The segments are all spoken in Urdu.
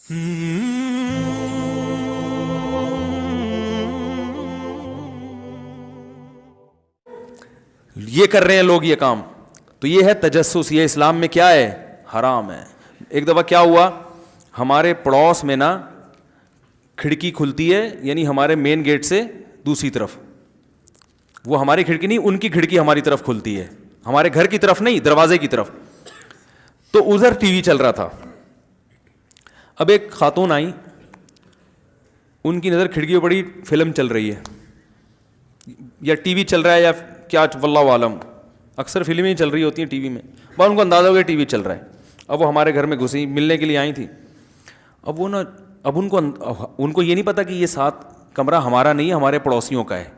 یہ کر رہے ہیں لوگ یہ کام, تو یہ ہے تجسس. یہ اسلام میں کیا ہے؟ حرام ہے. ایک دفعہ کیا ہوا, ہمارے پڑوس میں نا کھڑکی کھلتی ہے, یعنی ہمارے مین گیٹ سے دوسری طرف, وہ ہماری کھڑکی نہیں, ان کی کھڑکی ہماری طرف کھلتی ہے, ہمارے گھر کی طرف نہیں, دروازے کی طرف. تو ادھر ٹی وی چل رہا تھا. اب ایک خاتون آئی, ان کی نظر کھڑکی پہ پڑی, فلم چل رہی ہے یا ٹی وی چل رہا ہے یا کیا, واللہ عالم, اکثر فلمیں چل رہی ہوتی ہیں ٹی وی میں, بس ان کو اندازہ ہو گیا ٹی وی چل رہا ہے. اب وہ ہمارے گھر میں گھسی, ملنے کے لیے آئی تھی. اب وہ نا, اب ان کو یہ نہیں پتا کہ یہ ساتھ کمرہ ہمارا نہیں ہے, ہمارے پڑوسیوں کا ہے.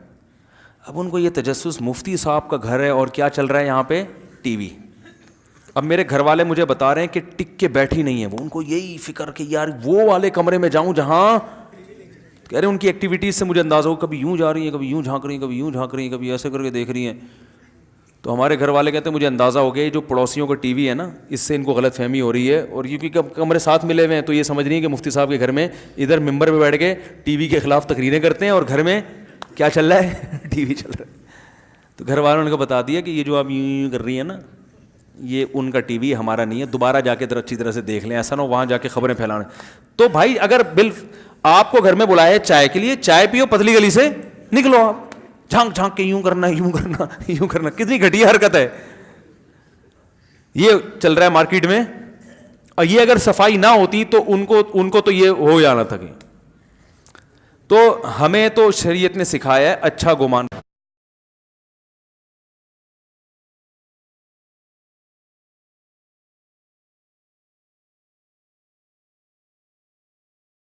اب ان کو یہ تجسس, مفتی صاحب کا گھر ہے اور کیا چل رہا ہے یہاں پہ, ٹی وی. اب میرے گھر والے مجھے بتا رہے ہیں کہ ٹک کے بیٹھی نہیں ہے وہ, ان کو یہی فکر کہ یار وہ والے کمرے میں جاؤں جہاں, کہہ رہے ہیں ان کی ایکٹیویٹیز سے مجھے اندازہ ہو, کبھی یوں جا رہی ہیں, کبھی یوں جھانک رہی ہیں, کبھی یوں جھانک رہی ہیں, کبھی ایسے کر کے دیکھ رہی ہیں. تو ہمارے گھر والے کہتے ہیں مجھے اندازہ ہو گیا جو پڑوسیوں کا ٹی وی ہے نا, اس سے ان کو غلط فہمی ہو رہی ہے, اور کیونکہ کمرے ساتھ ملے ہوئے ہیں تو یہ سمجھ رہی ہیں کہ مفتی صاحب کے گھر میں ادھر ممبر پہ بیٹھ کے ٹی وی کے خلاف تقریریں کرتے ہیں اور گھر میں کیا چل رہا ہے, ٹی وی چل رہا ہے. تو گھر والوں نے بتا دیا کہ یہ جو آپ یوں کر رہی ہیں نا, یہ ان کا ٹی وی ہمارا نہیں ہے, دوبارہ جا کے اچھی طرح سے دیکھ لیں, ایسا نہ ہو وہاں جا کے خبریں پھیلانے. تو بھائی اگر آپ کو گھر میں بلائے چائے کے لیے, چائے پیو, پتلی گلی سے نکلو, آپ جھانک جھانک کے یوں کرنا, یوں کرنا, یوں کرنا, کتنی گھٹیا حرکت ہے. یہ چل رہا ہے مارکیٹ میں, اور یہ اگر صفائی نہ ہوتی تو ان کو تو یہ ہو جانا تھا. کہ تو ہمیں تو شریعت نے سکھایا ہے اچھا گمان.